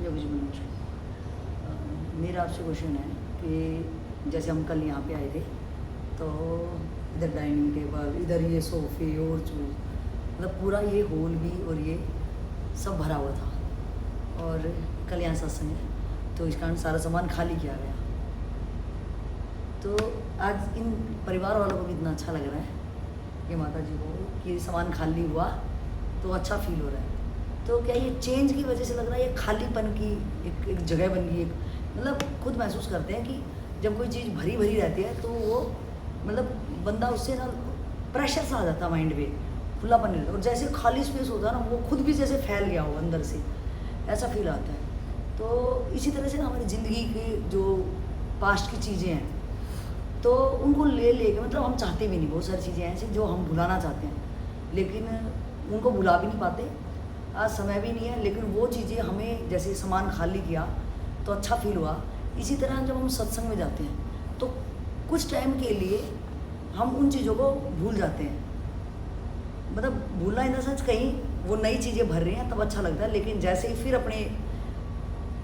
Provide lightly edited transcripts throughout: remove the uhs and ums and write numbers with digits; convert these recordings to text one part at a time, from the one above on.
योगेश मनोज। मेरा आपसे क्वेश्चन है कि जैसे हम कल यहाँ पे आए थे तो इधर डाइनिंग टेबल, इधर ये सोफ़े और जो मतलब पूरा ये हॉल भी और ये सब भरा हुआ था और कल यहाँ सत्संग है तो इस कारण सारा सामान खाली किया गया। तो आज इन परिवार वालों को भी इतना अच्छा लग रहा है कि माता जी को कि सामान खाली हुआ तो अच्छा फील हो रहा है। तो क्या ये चेंज की वजह से लग रहा है, ये खालीपन की एक जगह बन गई, एक मतलब खुद महसूस करते हैं कि जब कोई चीज़ भरी भरी रहती है तो वो मतलब बंदा उससे ना प्रेशर सा आ जाता है माइंड पे, खुलापन नहीं रहता। और जैसे खाली स्पेस होता है ना वो खुद भी जैसे फैल गया हो अंदर से, ऐसा फील आता है। तो इसी तरह से ना हमारी ज़िंदगी की जो पास्ट की चीज़ें हैं तो उनको ले के मतलब हम चाहते भी नहीं, बहुत सारी चीज़ें ऐसी जो हम भुलाना चाहते हैं लेकिन उनको भुला भी नहीं पाते, आज समय भी नहीं है। लेकिन वो चीज़ें हमें जैसे सामान खाली किया तो अच्छा फील हुआ। इसी तरह जब हम सत्संग में जाते हैं तो कुछ टाइम के लिए हम उन चीज़ों को भूल जाते हैं, मतलब भूलना इन द सेंस कहीं वो नई चीज़ें भर रही हैं तब अच्छा लगता है, लेकिन जैसे ही फिर अपने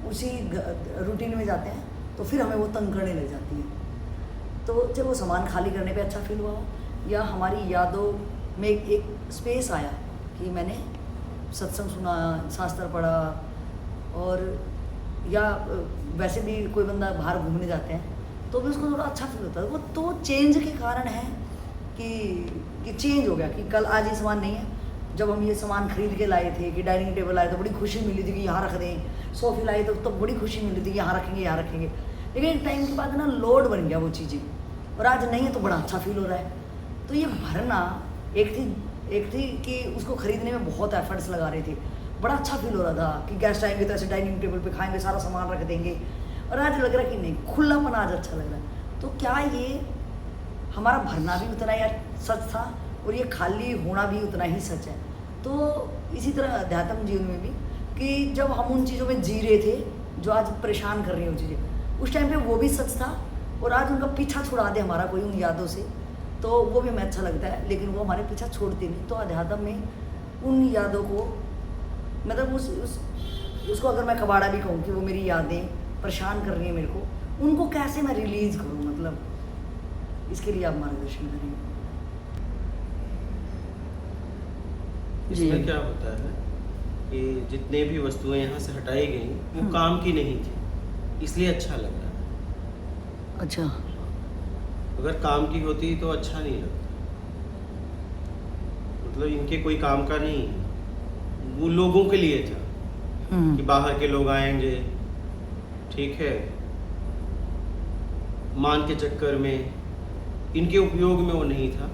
उसी रूटीन में जाते हैं तो फिर हमें वो तंग करने लग जाती है। तो जब वो सामान खाली करने पे अच्छा फील हुआ या हमारी यादों में एक स्पेस आया कि मैंने सत्संग सुना, शास्त्र पढ़ा, और या वैसे भी कोई बंदा बाहर घूमने जाते हैं तो भी उसको थोड़ा अच्छा फील होता है। वो तो चेंज के कारण है कि चेंज हो गया कि कल आज ये सामान नहीं है। जब हम ये सामान खरीद के लाए थे कि डाइनिंग टेबल लाए तो बड़ी खुशी मिली थी कि यहाँ रख दें, सोफे लाए तो बड़ी खुशी मिली थी कि यहाँ रखेंगे यहाँ रखेंगे, लेकिन एक टाइम के बाद ना लोड बन गया वो चीज़ें, और आज नहीं है तो बड़ा अच्छा फील हो रहा है। तो ये भरना एक थी कि उसको खरीदने में बहुत एफर्ट्स लगा रहे थे, बड़ा अच्छा फील हो रहा था कि गेस्ट आएंगे तो ऐसे डाइनिंग टेबल पे खाएंगे, सारा सामान रख देंगे, और आज लग रहा है कि नहीं, खुलापन आज अच्छा लग रहा है। तो क्या ये हमारा भरना भी उतना ही सच था और ये खाली होना भी उतना ही सच है। तो इसी तरह अध्यात्म जीवन में भी कि जब हम उन चीज़ों में जी रहे थे जो आज परेशान कर रही हैं वो चीज़ें, उस टाइम पे वो भी सच था, और आज उनका पीछा छुड़ा दे हमारा कोई उन यादों से तो वो भी हमें अच्छा लगता है, लेकिन वो हमारे पीछा छोड़ते नहीं। तो अध्यात्म में उन यादों को मतलब उसको अगर मैं कबाड़ा भी कहूँ कि वो मेरी यादें परेशान कर रही हैं मेरे को, उनको कैसे मैं रिलीज़ करूँ, मतलब इसके लिए आप मार्गदर्शन करेंगे। इसमें क्या होता है कि जितने भी वस्तुएं यहाँ से हटाई गई वो काम की नहीं थी, इसलिए अच्छा लग रहा है। अच्छा, अगर काम की होती तो अच्छा नहीं लगता, मतलब इनके कोई काम का नहीं है, वो लोगों के लिए था कि बाहर के लोग आएंगे, ठीक है, मान के चक्कर में इनके उपयोग में वो नहीं था,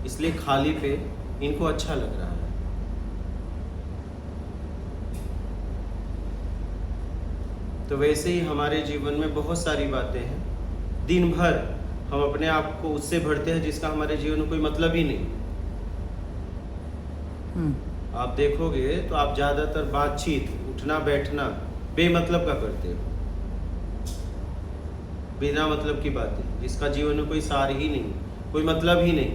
इसलिए खाली पे इनको अच्छा लग रहा है। तो वैसे ही हमारे जीवन में बहुत सारी बातें हैं, दिन भर हम अपने आप को उससे भरते हैं जिसका हमारे जीवन में कोई मतलब ही नहीं। आप देखोगे तो आप ज़्यादातर बातचीत, उठना बैठना बेमतलब का करते हो, बिना मतलब की बातें, जिसका जीवन में कोई सार ही नहीं, कोई मतलब ही नहीं,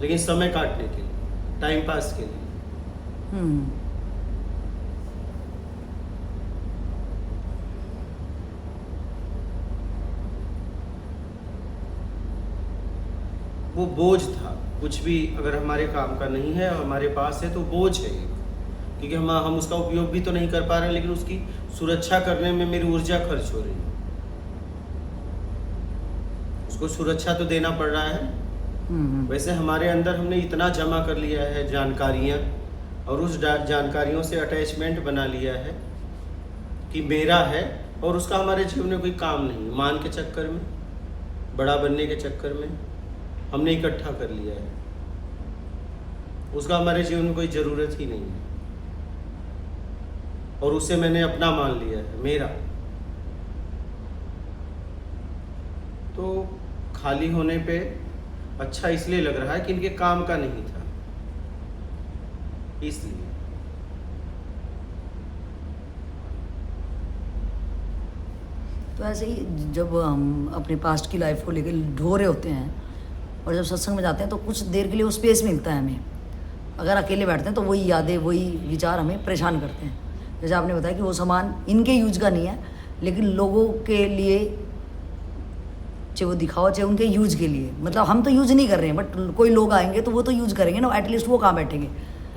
लेकिन समय काटने के लिए, टाइम पास के लिए। वो बोझ था, कुछ भी अगर हमारे काम का नहीं है और हमारे पास है तो बोझ है, क्योंकि हम उसका उपयोग भी तो नहीं कर पा रहे हैं, लेकिन उसकी सुरक्षा करने में मेरी ऊर्जा खर्च हो रही है, उसको सुरक्षा तो देना पड़ रहा है। वैसे हमारे अंदर हमने इतना जमा कर लिया है जानकारियाँ, और उस जानकारियों से अटैचमेंट बना लिया है कि मेरा है, और उसका हमारे जीवन में कोई काम नहीं है। मान के चक्कर में, बड़ा बनने के चक्कर में हमने इकट्ठा कर लिया है, उसका हमारे जीवन में कोई ज़रूरत ही नहीं है, और उसे मैंने अपना मान लिया है, मेरा। तो खाली होने पे अच्छा इसलिए लग रहा है कि इनके काम का नहीं था, इसलिए। तो ऐसे ही जब हम अपने पास्ट की लाइफ को लेकर ढो रहे होते हैं और जब सत्संग में जाते हैं तो कुछ देर के लिए वो स्पेस मिलता है हमें। अगर अकेले बैठते हैं तो वही यादें, वही विचार हमें परेशान करते हैं जैसे आपने बताया कि वो सामान इनके यूज का नहीं है, लेकिन लोगों के लिए, चाहे वो दिखाओ चाहे उनके यूज के लिए, मतलब हम तो यूज नहीं कर रहे हैं, बट कोई लोग आएंगे तो वो तो यूज करेंगे ना, एटलीस्ट वो कहाँ बैठेंगे।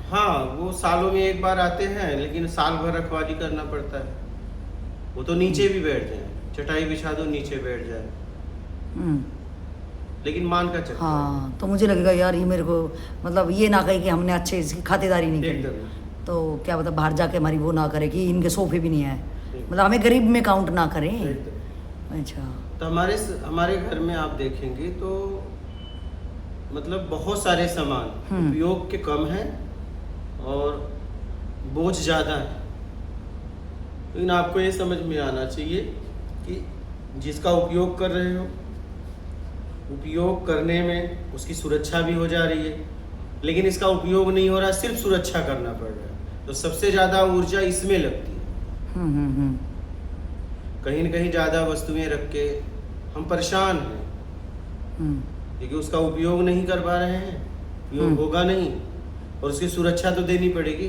हाँ, वो सालों में एक बार आते हैं, लेकिन साल भर रखवाली करना पड़ता है। वो तो नीचे भी बैठ जाए, चटाई बिछा दो नीचे बैठ जाए, लेकिन मान का चक्कर। हाँ, तो मुझे लगेगा यार ये मेरे को, मतलब ये ना कहे कि हमने अच्छे इसकी खातिरदारी नहीं एकदम। करी, तो क्या पता बाहर जाके हमारी वो ना करे कि इनके सोफे भी नहीं आए, मतलब हमें गरीब में काउंट ना करें। एकदम। अच्छा, तो हमारे घर में आप देखेंगे तो मतलब बहुत सारे सामान उपयोग के कम हैं और बोझ ज़्यादा है। लेकिन आपको ये समझ में आना चाहिए कि जिसका उपयोग कर रहे हो, उपयोग करने में उसकी सुरक्षा भी हो जा रही है, लेकिन इसका उपयोग नहीं हो रहा, सिर्फ सुरक्षा करना पड़ रहा है, तो सबसे ज़्यादा ऊर्जा इसमें लगती है। कहीं न कहीं ज़्यादा वस्तुएं रख के हम परेशान हैं, क्योंकि उसका उपयोग नहीं कर पा रहे हैं, उपयोग होगा नहीं, और उसकी सुरक्षा तो देनी पड़ेगी।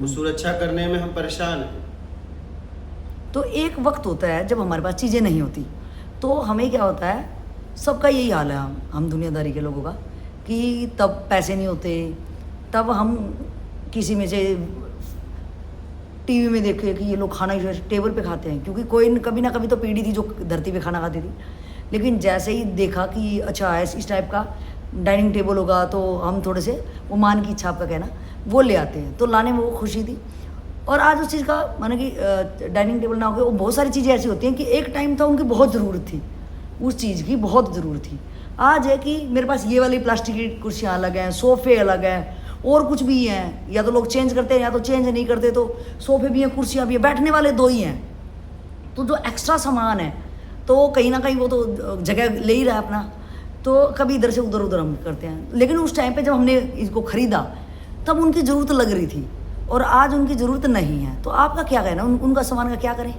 वो सुरक्षा करने में हम परेशान हैं। तो एक वक्त होता है जब हमारे पास चीज़ें नहीं होती, तो हमें क्या होता है, सबका यही हाल है, हम दुनियादारी के लोगों का, कि तब पैसे नहीं होते, तब हम किसी में से टीवी में देखे कि ये लोग खाना टेबल पे खाते हैं, क्योंकि कोई कभी ना कभी तो पीढ़ी थी जो धरती पे खाना खाती थी, लेकिन जैसे ही देखा कि अच्छा इस टाइप का डाइनिंग टेबल होगा तो हम थोड़े से, वो मान की इच्छा आपका कहना, वो ले आते हैं, तो लाने में वो खुशी थी। और आज उस चीज़ का माना कि डाइनिंग टेबल ना हो गया, वो बहुत सारी चीज़ें ऐसी होती हैं कि एक टाइम था उनकी बहुत ज़रूरत थी, उस चीज़ की बहुत ज़रूरत थी। आज है कि मेरे पास ये वाली प्लास्टिक की कुर्सियाँ अलग हैं, सोफ़े अलग हैं, और कुछ भी हैं, या तो लोग चेंज करते हैं या तो चेंज नहीं करते, तो सोफ़े भी हैं, कुर्सियाँ भी हैं, बैठने वाले दो ही हैं। तो जो एक्स्ट्रा सामान है तो कहीं ना कहीं वो तो जगह ले ही रहा है अपना, तो कभी इधर से उधर हम करते हैं। लेकिन उस टाइम पे जब हमने इसको ख़रीदा तब उनकी ज़रूरत लग रही थी, और आज उनकी ज़रूरत नहीं है। तो आपका क्या कहना है, उनका सामान का क्या करें?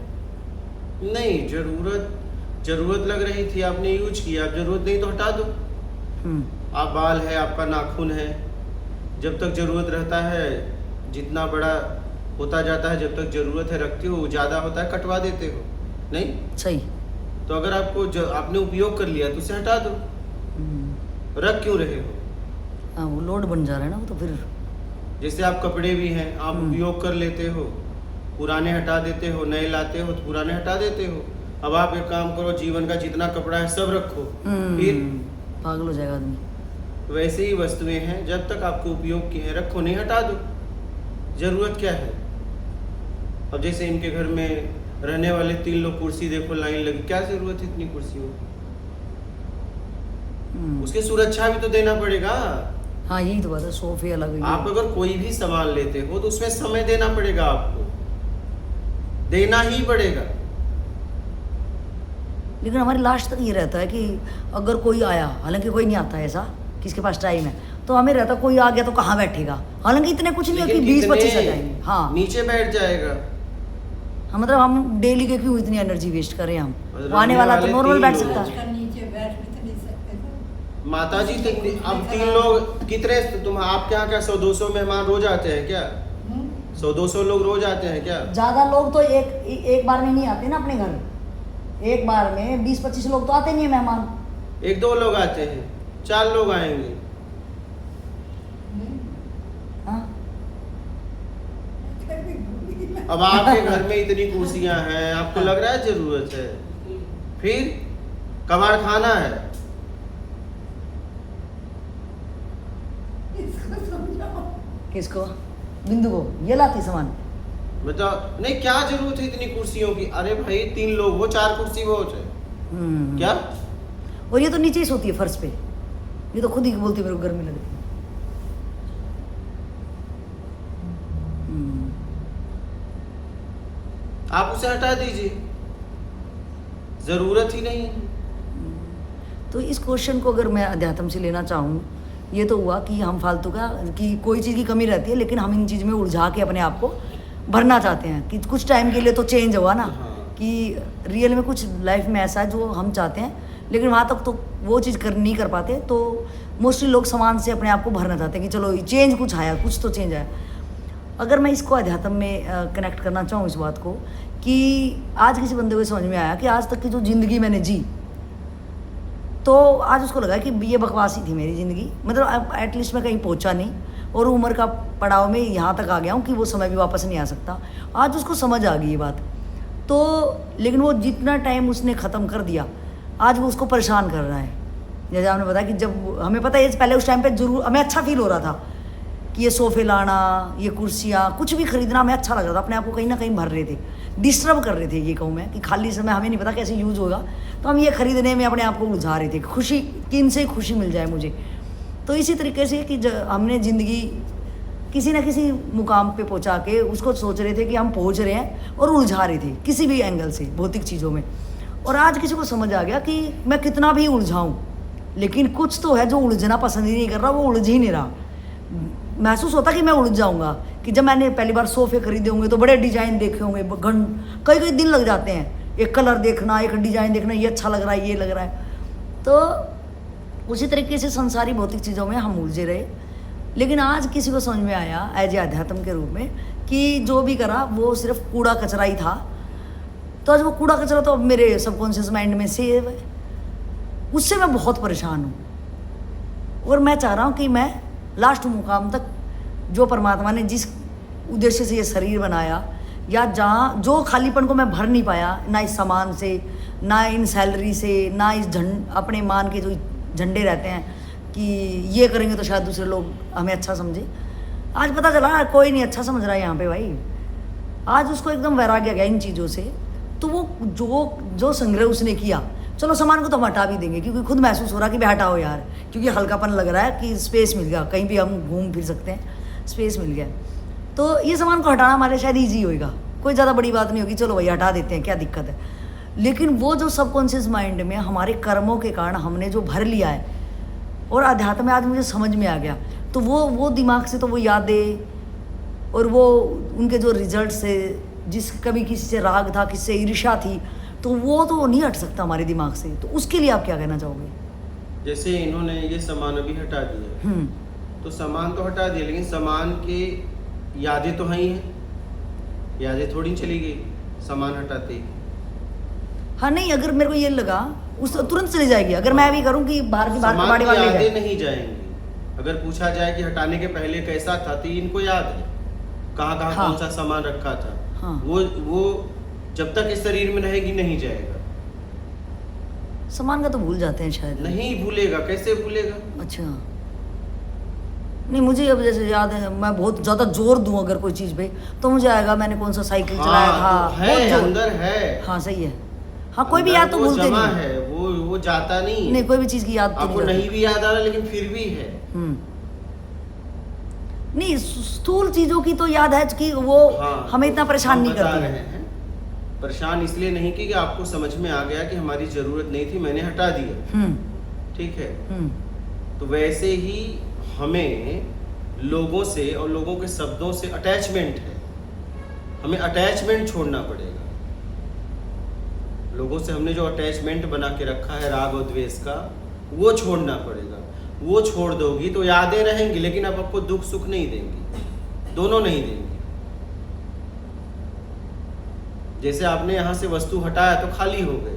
नहीं, ज़रूरत लग रही थी, आपने यूज किया, अब ज़रूरत नहीं तो हटा दो। आप बाल है, आपका नाखून है, जब तक ज़रूरत रहता है, जितना बड़ा होता जाता है, जब तक ज़रूरत है रखते हो, ज़्यादा होता है कटवा देते हो, नहीं सही। तो अगर आपने उपयोग कर लिया तो उसे हटा दो, रख क्यों रहे हो? हाँ, वो लोड बन जा रहा है ना, वो तो फिर जैसे आप कपड़े भी हैं, आप उपयोग कर लेते हो, पुराने हटा देते हो, नए लाते हो तो पुराने हटा देते हो। अब आप एक काम करो, जीवन का जितना कपड़ा है सब रखो, फिर पागल हो जाएगा आदमी। वैसे ही वस्तुएं हैं, जब तक आपको उपयोग की है रखो, नहीं हटा दो। जरूरत क्या है? अब जैसे इनके घर में रहने वाले 3 लोग, कुर्सी देखो लाइन लगी, क्या जरूरत है इतनी कुर्सियों की? उसकी सुरक्षा भी तो देना पड़ेगा। हाँ, यही तो बात है, सोफे अलग। आप अगर कोई भी सामान लेते हो तो उसमें समय देना पड़ेगा, आपको देना ही पड़ेगा। लेकिन हमारे लास्ट तक ये रहता है कि अगर कोई आया, हालांकि कोई नहीं आता है ऐसा, किसके पास टाइम है, तो हमें रहता कोई आ गया तो कहाँ बैठेगा, हालांकि इतने कुछ नहीं है कि 20-25 आ जाएंगे। हाँ, नीचे बैठ जाएगा। हाँ, मतलब हम डेली के क्यों इतनी एनर्जी वेस्ट करें, हम आने वाला तो नॉर्मल बैठ सकता है। माता जी, अब 3 लोग कितने, आपके यहाँ क्या 100-200 मेहमान रोज आते हैं क्या? 100-200 लोग रोज आते हैं क्या? ज्यादा लोग तो एक बार में नहीं आते ना अपने घर, एक बार में 20-25 लोग तो आते नहीं है मेहमान। 1-2 लोग आते हैं, 4 लोग आएंगे। हाँ? अब आपके घर में इतनी कुर्सियां हैं, आपको लग रहा है जरूरत है? फिर कबाड़ खाना है। किसको? बिंदु को? ये लाती सामान? मतलब नहीं, क्या जरूरत है इतनी कुर्सियों की? अरे भाई 3 लोग हो, 4 कुर्सी बहुत है क्या? और ये तो नीचे ही सोती है फर्श पे, ये तो खुद ही बोलती है मेरे को गर्मी लगती है। आप उसे हटा दीजिए, जरूरत ही नहीं है। तो इस क्वेश्चन को अगर मैं अध्यात्म से लेना चाहूँ, ये तो हुआ कि हम फालतू का, कि कोई चीज़ की कमी रहती है लेकिन हम इन चीज़ में उलझा के अपने आप को भरना चाहते हैं कि कुछ टाइम के लिए तो चेंज हुआ ना। हाँ। कि रियल में कुछ लाइफ में ऐसा है जो हम चाहते हैं, लेकिन वहाँ तक तो वो चीज़ नहीं कर पाते। तो मोस्टली लोग सामान से अपने आप को भरना चाहते हैं कि चलो चेंज कुछ आया, कुछ तो चेंज आया। अगर मैं इसको अध्यात्म में कनेक्ट करना चाहूँ इस बात को, कि आज किसी बंदे को समझ में आया कि आज तक की जो ज़िंदगी मैंने जी, तो आज उसको लगा कि ये बकवास ही थी मेरी ज़िंदगी, मतलब एटलीस्ट मैं कहीं पहुंचा नहीं और उम्र का पड़ाव में यहाँ तक आ गया हूँ कि वो समय भी वापस नहीं आ सकता। आज उसको समझ आ गई ये बात। तो लेकिन वो जितना टाइम उसने ख़त्म कर दिया, आज वो उसको परेशान कर रहा है। जैसे आपने बताया कि जब हमें पता है पहले उस टाइम पे जरूर हमें अच्छा फील हो रहा था कि ये सोफ़े लाना, ये कुर्सियाँ, कुछ भी खरीदना हमें अच्छा लग रहा था, अपने आप को कहीं ना कहीं भर रहे थे, डिस्टर्ब कर रहे थे। ये कहूँ मैं कि खाली समय हमें नहीं पता कैसे यूज़ होगा, तो हम ये खरीदने में अपने आप को उलझा रहे थे, खुशी कि इनसे खुशी मिल जाए मुझे। तो इसी तरीके से कि हमने ज़िंदगी किसी न किसी मुकाम पे पहुंचा के उसको सोच रहे थे कि हम पहुंच रहे हैं और उलझा रहे थे किसी भी एंगल से भौतिक चीज़ों में। और आज किसी को समझ आ गया कि मैं कितना भी उलझाऊं, लेकिन कुछ तो है जो उलझना पसंद ही नहीं कर रहा, वो उलझ ही नहीं रहा। महसूस होता कि मैं उलझ जाऊंगा, कि जब मैंने पहली बार सोफ़े खरीदे होंगे तो बड़े डिज़ाइन देखे होंगे, कई कई दिन लग जाते हैं, एक कलर देखना, एक डिज़ाइन देखना, ये अच्छा लग रहा है, ये लग रहा है। तो उसी तरीके से संसारी भौतिक चीज़ों में हम उलझे रहे। लेकिन आज किसी को समझ में आया एज ए अध्यात्म के रूप में कि जो भी करा वो सिर्फ कूड़ा कचरा ही था। तो आज वो कूड़ा कचरा तो अब मेरे सबकॉन्शियस माइंड में सेव है, उससे मैं बहुत परेशान हूँ। और मैं चाह रहा हूँ कि मैं लास्ट मुकाम तक, जो परमात्मा ने जिस उद्देश्य से ये शरीर बनाया, या जहाँ जो खालीपन को मैं भर नहीं पाया, ना इस सामान से, ना इन सैलरी से, ना इस अपने मान के जो झंडे रहते हैं कि ये करेंगे तो शायद दूसरे लोग हमें अच्छा समझे, आज पता चला कोई नहीं अच्छा समझ रहा है यहाँ पे भाई। आज उसको एकदम वैराग्य आ गया इन चीज़ों से। तो वो जो संग्रह उसने किया, चलो सामान को तो हम हटा भी देंगे, क्योंकि खुद महसूस हो रहा कि भाई हटाओ यार, क्योंकि हल्कापन लग रहा है कि स्पेस मिल गया, कहीं भी हम घूम फिर सकते हैं, स्पेस मिल गया। तो ये सामान को हटाना हमारे शायद ईजी होएगा, कोई ज़्यादा बड़ी बात नहीं होगी, चलो भाई हटा देते हैं, क्या दिक्कत है। लेकिन वो जो सबकॉन्शियस माइंड में हमारे कर्मों के कारण हमने जो भर लिया है, और अध्यात्म में आज मुझे समझ में आ गया, तो वो दिमाग से तो वो यादें और वो उनके जो रिजल्ट से, जिस कभी किसी से राग था, किसी से ईर्ष्या थी, तो वो तो नहीं हट सकता हमारे दिमाग से। तो उसके लिए आप क्या कहना चाहोगे? जैसे इन्होंने ये सामान अभी हटा दिया, तो सामान तो हटा दिया, लेकिन सामान के यादें तो हैं ही हैं, यादें थोड़ी चली गई सामान हटाते। हाँ नहीं, अगर मेरे को ये लगा उस तुरंत चली जाएगी, अगर मैं भी करूँ कि बाहर की बाड़ी वाली यादें नहीं जाएंगी। अगर पूछा जाए कि हटाने के पहले कैसा था, तो इनको याद है कहाँ कहाँ हाँ। कौन सा सामान रखा था। हाँ। वो जब तक इस शरीर में रहेगी नहीं जाएगा। सामान का तो भूल जाते हैं शायद। नहीं भूलेगा, कैसे भूलेगा? अच्छा नहीं, मुझे अब जैसे याद है, मैं बहुत ज़्यादा जोर दूं अगर कोई चीज़ पे, तो मुझे आएगा मैंने कौन सा साइकिल चलाया था, तो है, अंदर है। हाँ सही है। हाँ कोई भी याद तो भूलते नहीं है, वो जाता नहीं। नहीं, कोई भी चीज़ की याद तो आपको नहीं भी याद आ रहा, लेकिन फिर भी है। नहीं, स्थूल चीजों की तो याद है कि वो हमें इतना परेशान नहीं करती है। परेशान इसलिए नहीं कि आपको समझ में आ गया कि हमारी जरूरत नहीं थी, मैंने हटा दिया, ठीक है। तो वैसे ही हमें लोगों से और लोगों के शब्दों से अटैचमेंट है, हमें अटैचमेंट छोड़ना पड़ेगा। लोगों से हमने जो अटैचमेंट बना के रखा है राग और द्वेष का, वो छोड़ना पड़ेगा। वो छोड़ दोगी तो यादें रहेंगी, लेकिन अब आपको दुख सुख नहीं देंगी, दोनों नहीं देंगी। जैसे आपने यहाँ से वस्तु हटाया तो खाली हो गए,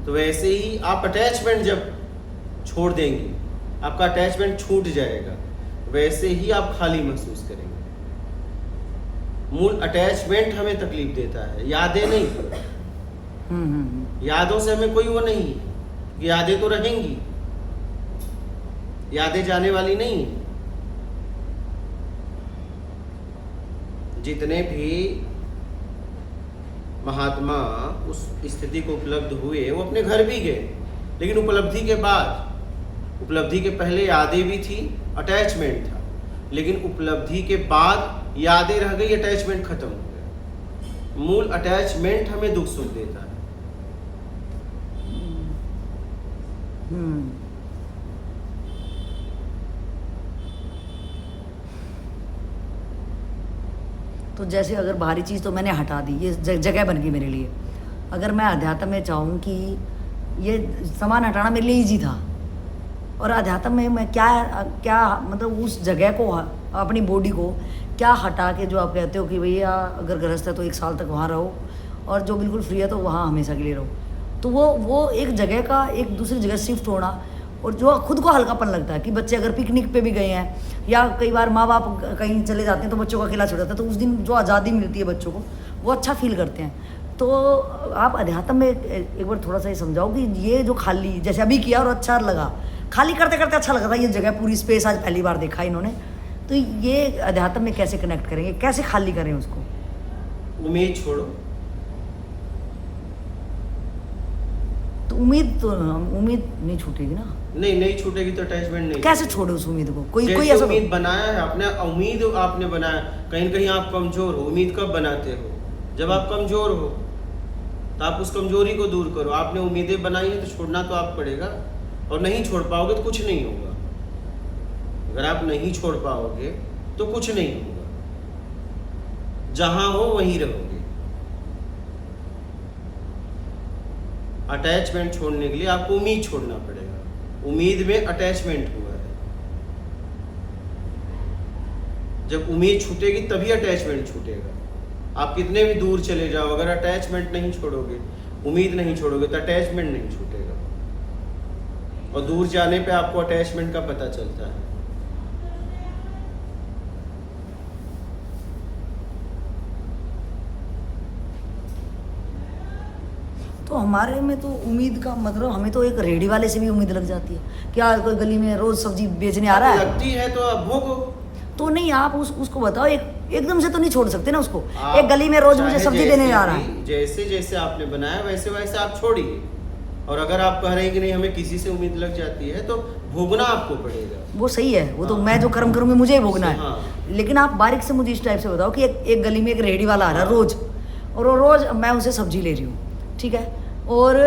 तो वैसे ही आप अटैचमेंट जब छोड़ देंगी, आपका अटैचमेंट छूट जाएगा, वैसे ही आप खाली महसूस करेंगे। मूल अटैचमेंट हमें तकलीफ देता है, यादें नहीं। यादों से हमें कोई वो नहीं, यादें तो रहेंगी, यादें जाने वाली नहीं। जितने भी महात्मा उस स्थिति को उपलब्ध हुए, वो अपने घर भी गए, लेकिन उपलब्धि के बाद, उपलब्धि के पहले यादें भी थी, अटैचमेंट था, लेकिन उपलब्धि के बाद यादें रह गई, अटैचमेंट खत्म हो गया। मूल अटैचमेंट हमें दुख सुख देता है। तो जैसे अगर बाहरी चीज़ तो मैंने हटा दी, ये जगह बन गई मेरे लिए। अगर मैं अध्यात्म में चाहूँ कि ये सामान हटाना मेरे लिए ईजी था, और अध्यात्म में मैं क्या मतलब उस जगह को, अपनी बॉडी को क्या हटा के जो आप कहते हो कि भैया अगर गृहस्थ है तो 1 साल तक वहाँ रहो, और जो बिल्कुल फ्री है तो वहाँ हमेशा के लिए रहो, तो वो एक जगह का एक दूसरी जगह शिफ्ट होना, और जो खुद को हल्कापन लगता है कि बच्चे अगर पिकनिक पे भी गए हैं या कई बार माँ बाप कहीं चले जाते हैं तो बच्चों का अकेला छोड़ जाता है, तो उस दिन जो आज़ादी मिलती है बच्चों को, वो अच्छा फील करते हैं। तो आप अध्यात्म में एक बार थोड़ा सा ये समझाओ कि ये जो खाली जैसे अभी किया और अच्छा लगा, खाली करते करते अच्छा लगा था, ये जगह पूरी स्पेस आज पहली बार देखा इन्होंने, तो ये अध्यात्म में कैसे कनेक्ट करेंगे, कैसे खाली करें उसको? उम्मीद छोड़ो। तो उम्मीद नहीं छूटेगी ना? नहीं छूटेगी तो अटैचमेंट नहीं। कैसे छोड़े उस उम्मीद को? कोई ऐसा उम्मीद बनाया है आपने, उम्मीद आपने बनाया, कहीं न कहीं आप कमजोर हो। उम्मीद कब बनाते हो? जब आप कमजोर हो, तो आप उस कमजोरी को दूर करो। आपने उम्मीदें बनाई है तो छोड़ना तो आप पड़ेगा, और नहीं छोड़ पाओगे तो कुछ नहीं होगा। अगर आप नहीं छोड़ पाओगे तो कुछ नहीं होगा, जहां हो वहीं रहोगे। अटैचमेंट छोड़ने के लिए आपको उम्मीद छोड़ना पड़ेगा। उम्मीद में अटैचमेंट हुआ है। जब उम्मीद छूटेगी तभी अटैचमेंट छूटेगा। आप कितने भी दूर चले जाओ, अगर अटैचमेंट नहीं छोड़ोगे, उम्मीद नहीं छोड़ोगे, तो अटैचमेंट नहीं छूटेगा। और दूर जाने पे आपको अटैचमेंट का पता चलता है। तो हमारे में तो उम्मीद का मतलब, हमें तो एक रेडी वाले से भी उम्मीद लग जाती है। क्या कोई गली में रोज सब्जी बेचने आ रहा है, लगती है तो आप भोगो। तो नहीं, आप उसको बताओ, एकदम से तो नहीं छोड़ सकते ना उसको। एक गली में रोज मुझे सब्जी देने आ रहा है, जैसे जैसे आपने बनाया वैसे वैसे आप छोड़िए। और अगर आप कह रहे हैं कि नहीं हमें किसी से उम्मीद लग जाती है, तो भोगना आपको पड़ेगा। वो सही है, वो तो मैं जो कर्म करूंगी मुझे ही भोगना है। हाँ। लेकिन आप बारीक से मुझे इस टाइप से बताओ कि एक गली में एक रेडी वाला आ रहा है रोज, और वो रोज मैं उसे सब्जी ले रही हूँ, ठीक है, और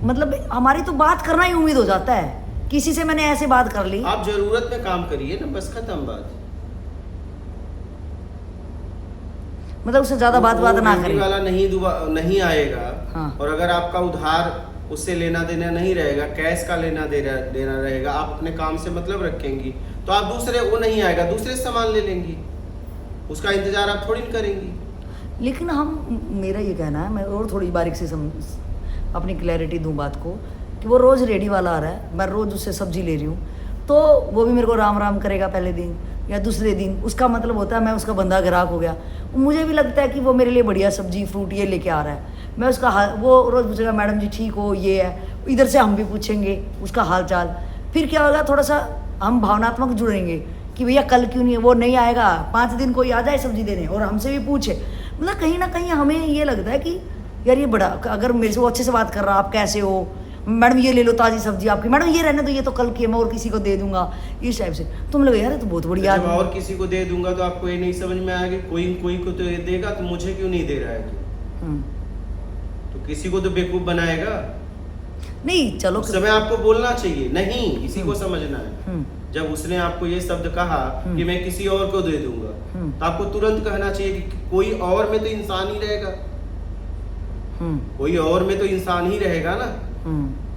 मतलब हमारी तो बात करना ही उम्मीद हो जाता है। किसी से मैंने ऐसे बात कर ली, आप जरूरत में काम करिए ना, बस खत्म बात। मतलब उससे ज्यादा बात ना करें वाला नहीं आएगा। हाँ। और अगर आपका उधार उससे लेना देना नहीं रहेगा, कैश का लेना देना रहेगा, आप अपने काम से मतलब रखेंगी, तो आप वो नहीं आएगा, दूसरे से सामान ले लेंगी, उसका इंतजार आप थोड़ी करेंगी। लेकिन मेरा ये कहना है, मैं और थोड़ी बारीक से अपनी क्लैरिटी दूं बात को, कि वो रोज़ रेडी वाला आ रहा है, मैं रोज़ उससे सब्जी ले रही हूँ, तो वो भी मेरे को राम राम करेगा पहले दिन या दूसरे दिन, उसका मतलब होता है मैं उसका बंदा ग्राहक हो गया। मुझे भी लगता है कि वो मेरे लिए बढ़िया सब्जी फ्रूट ये लेके आ रहा है, मैं उसका वो रोज़ पूछेगा मैडम जी ठीक हो, ये है, इधर से हम भी पूछेंगे उसका हाल चाल। फिर क्या होगा, थोड़ा सा हम भावनात्मक जुड़ेंगे कि भैया कल क्यों नहीं, वो नहीं आएगा, 5 दिन कोई आ जाए सब्जी देने और हमसे भी पूछे। मतलब कहीं ना कहीं हमें ये लगता है कि यार ये बड़ा, अगर मेरे से वो अच्छे से बात कर रहा, आप कैसे हो मैडम, ये ले लो ताज़ी सब्जी आपकी, मैडम ये रहने दो, ये तो कल की है, मैं और किसी को दे दूंगा, इस टाइप से। तुम लोग यार तो बहुत बढ़िया, जब और किसी को दे दूंगा तो आपको ये नहीं समझ में आएगा, कोई को तो ये देगा, तो मुझे क्यों नहीं दे रहा है तू? तो किसी को तो बेवकूफ बनाएगा नहीं। चलो उस समय आपको बोलना चाहिए, नहीं किसी को समझना है। जब उसने आपको ये शब्द कहा कि मैं किसी और को दे दूंगा, तो आपको तुरंत कहना चाहिए कि कोई और में तो इंसान ही रहेगा, कोई और में तो इंसान ही रहेगा ना।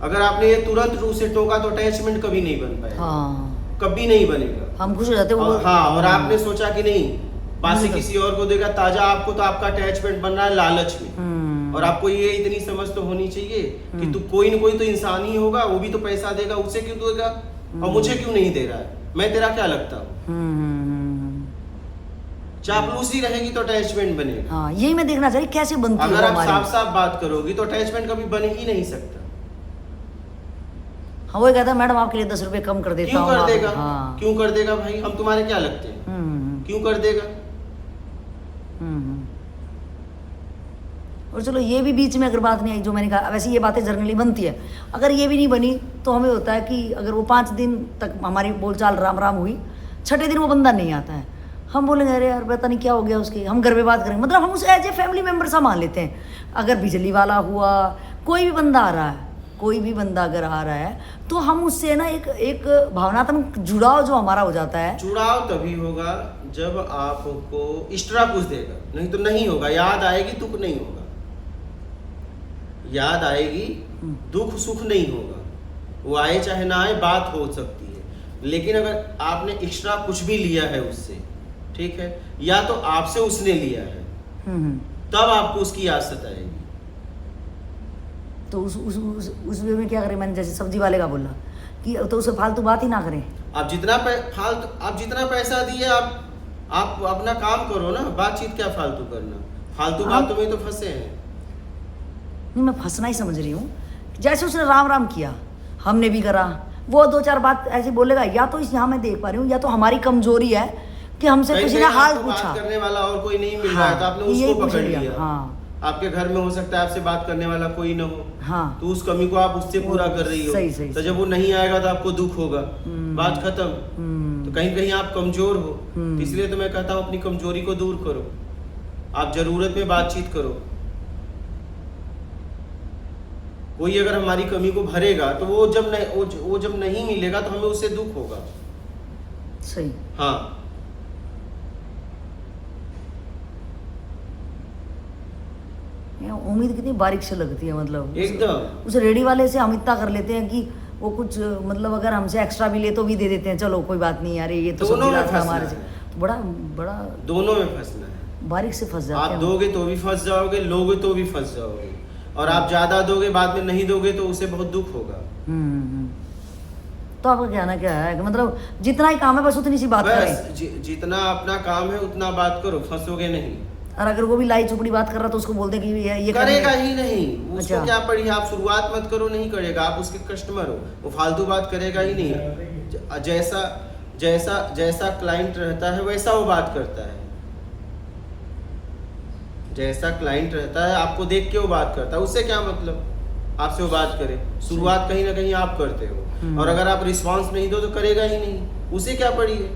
अगर आपने ये तुरंत रूप से टोका तो अटैचमेंट कभी नहीं बन पाएगा। हाँ। कभी नहीं बनेगा। हम खुश हो जाते हैं। हाँ, और आपने सोचा कि नहीं बासी किसी और को देगा, ताजा आपको, तो आपका अटैचमेंट बन रहा है लालच में। और आपको ये इतनी समझ तो होनी चाहिए कि तू कोई न कोई तो इंसान ही होगा, वो भी तो पैसा देगा, उसे क्यों देगा और मुझे क्यों नहीं दे रहा है, मैं तेरा क्या लगता हूँ। चापलूसी रहेगी तो अटैचमेंट बनेगा। हाँ, यही मैं देखना चाहिए कैसे बनती है। अगर आप साफ साफ बात करोगी तो अटैचमेंट कभी बन ही नहीं सकता। हाँ, वो कहता है मैडम आपके लिए 10 रुपए कम कर देता हूँ। क्यों कर देगा? हाँ। क्यों कर देगा भाई, हम तुम्हारे क्या लगते हैं? क्यों कर देगा? और चलो ये भी बीच में अगर बात नहीं आई जो मैंने कहा, वैसे ये बातें जनरली बनती है। अगर ये भी नहीं बनी तो हमें होता है कि अगर वो 5 दिन तक हमारी बोलचाल राम राम हुई, 6ठे दिन वो बंदा नहीं आता है, हम बोलेंगे अरे यार पता नहीं क्या हो गया उसके, हम घर पे बात करेंगे, मतलब हम उसे एज ए फैमिली मेम्बर सा मान लेते हैं। अगर बिजली वाला हुआ, कोई भी बंदा आ रहा है, कोई भी बंदा अगर आ रहा है तो हम उससे ना एक भावनात्मक जुड़ाव जो हमारा हो जाता है। जुड़ाव तभी होगा जब आपको एक्स्ट्रा कुछ देगा, नहीं तो नहीं होगा। याद आएगी दुख नहीं होगा, याद आएगी दुख सुख नहीं होगा। वो आए चाहे ना आए बात हो सकती है, लेकिन अगर आपने एक्स्ट्रा कुछ भी लिया है उससे ठीक है, या तो आपसे उसने लिया है, तब आपको उसकी याद सताएगी। तो उस वे में क्या करें? मैंने जैसे सब्जी वाले का बोला कि तो उसे फालतू बात ही ना करें। आप जितना पैसा दिए, आप अपना काम करो ना, बातचीत क्या फालतू करना, फालतू बातों में तो फंसे हैं। नहीं, मैं फंसना ही समझ रही हूँ। जैसे उसने राम राम किया, हमने भी करा, वो 2-4 बात ऐसी बोलेगा, या तो इस यहाँ मैं देख पा रही हूँ, या तो हमारी कमजोरी है कि हमसे किसी ने हाल पूछा, बात करने वाला और कोई नहीं मिल रहा है, तो आपने उसको पकड़ लिया। हाँ, आपके घर में हो सकता है आपसे बात करने वाला कोई ना हो, हाँ, तो उस कमी को आप उससे पूरा कर रही हो। सही, तो जब वो नहीं आएगा तो आपको दुख होगा, बात खत्म। तो कहीं कहीं आप कमजोर हो, तो इसलिए तो मैं कहता हूँ अपनी कमजोरी को दूर करो, आप जरूरत में बातचीत करो। कोई अगर हमारी कमी को भरेगा तो वो जब नहीं मिलेगा तो हमें उससे दुख होगा। सही। हाँ, उम्मीद कितनी बारीक से लगती है, मतलब एकदम। उस रेडी वाले से हम इतना कर लेते हैं कि वो कुछ मतलब अगर हमसे एक्स्ट्रा भी ले तो भी दे देते हैं, चलो कोई बात नहीं यार, ये तो दोनों में हमारे से तो बड़ा दोनों में फंसना है। बारीक से फंस जाते हैं। आप दोगे तो भी फंस जाओगे, लोगे तो भी फंस जाओगे, और आप ज्यादा दोगे बाद में नहीं दोगे तो उसे बहुत दुख होगा। तो आपका कहना क्या है कि मतलब जितना ही काम है बस उतनी सी बात करें? जितना अपना काम है उतना बात करो, फंसोगे नहीं। और अगर वो भी लाई चुपड़ी बात कर रहा तो उसको बोलते कि ये करेगा ही नहीं, उसको अच्छा। क्या पड़ी, आप शुरुआत मत करो, नहीं करेगा। आप उसके कस्टमर हो, वो फालतू बात करेगा ही नहीं। जैसा क्लाइंट रहता है वैसा वो बात करता है, जैसा क्लाइंट रहता है आपको देख के वो बात करता है। उससे क्या मतलब आपसे वो बात करे, शुरुआत कहीं ना कहीं आप करते हो, और अगर आप रिस्पांस नहीं दो तो करेगा ही नहीं, उसे क्या पड़ी है।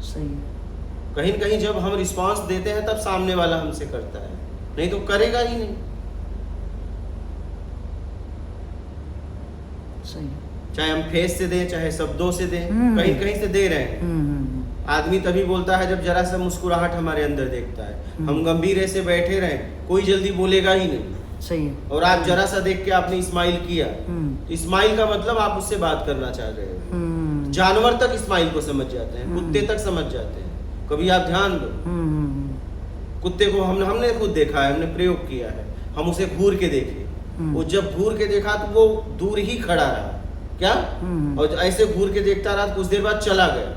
सही। कहीं न कहीं जब हम रिस्पांस देते हैं तब सामने वाला हमसे करता है, नहीं तो करेगा ही नहीं। सही। चाहे हम फेस से दें चाहे शब्दों से दें, कहीं कहीं से दे रहे हैं। आदमी तभी बोलता है जब जरा सा मुस्कुराहट हमारे अंदर देखता है। हम गंभीर ऐसे बैठे रहें, कोई जल्दी बोलेगा ही नहीं। सही है। और आप जरा सा देख के आपने स्माइल किया, स्माइल का मतलब आप उससे बात करना चाह रहे हो। जानवर तक स्माइल को समझ जाते हैं, कुत्ते तक समझ जाते हैं। कभी आप ध्यान दो, कुत्ते को हमने खुद देखा है, हमने प्रयोग किया है। हम उसे घूर के देखे, वो जब घूर के देखा तो वो दूर ही खड़ा रहा, क्या, और ऐसे घूर के देखता रहा, कुछ देर बाद चला गया।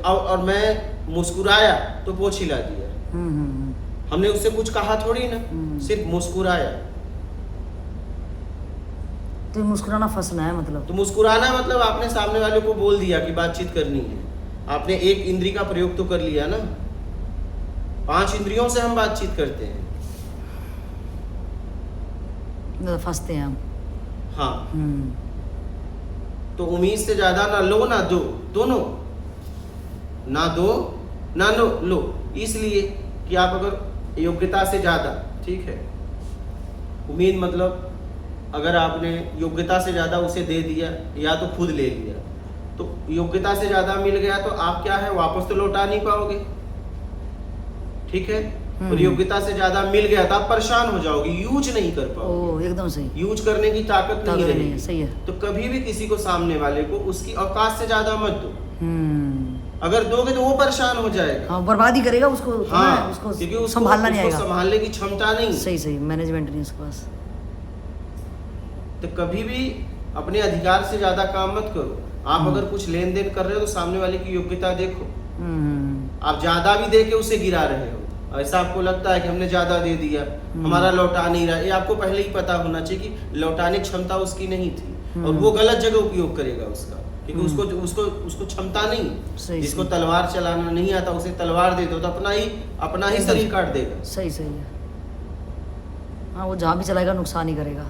और मैं मुस्कुराया तो पोछ हिला दिया। हमने उससे कुछ कहा थोड़ी ना, सिर्फ मुस्कुराया। तो मुस्कुराना फंसना है मतलब? तो मुस्कुराना मतलब आपने सामने वाले को बोल दिया कि बातचीत करनी है। आपने एक इंद्री का प्रयोग तो कर लिया ना। 5 इंद्रियों से हम बातचीत करते हैं, मतलब फंसते हैं हम। हाँ। तो उम्मीद से ज्यादा ना लो ना दो, दोनों ना दो ना लो, इसलिए कि आप अगर योग्यता से ज्यादा, ठीक है, उम्मीद मतलब अगर आपने योग्यता से ज्यादा उसे दे दिया या तो खुद ले लिया, तो योग्यता से ज्यादा मिल गया तो आप क्या है, वापस तो लौटा नहीं पाओगे, ठीक है। और योग्यता से ज्यादा मिल गया तो आप परेशान हो जाओगे, यूज नहीं कर पाओगे। एकदम सही। यूज करने की ताकत नहीं रहेगी। सही है। तो कभी भी किसी को, सामने वाले को, उसकी औकात से ज्यादा मत दो। अगर दोगे तो वो परेशान हो जाएगा। हाँ, बर्बादी करेगा उसको। हाँ, उसको क्योंकि संभालना नहीं आएगा, संभालने की क्षमता नहीं। सही मैनेजमेंट नहीं उसके पास। तो कभी भी अपने अधिकार से ज्यादा काम मत करो। आप अगर कुछ लेन देन कर रहे हो तो सामने वाले की योग्यता देखो। आप ज्यादा भी दे के उसे गिरा रहे हो, ऐसा आपको लगता है कि हमने ज्यादा दे दिया, हमारा लौटा नहीं रहा, ये आपको पहले ही पता होना चाहिए कि लौटाने की क्षमता उसकी नहीं थी, और वो गलत जगह उपयोग करेगा उसका, क्योंकि उसको क्षमता नहीं। जिसको तलवार चलाना नहीं आता उसे तलवार दे दो तो अपना ही शरीर काट देगा। सही है। हाँ, वो जहाँ भी चलाएगा नुकसान ही करेगा।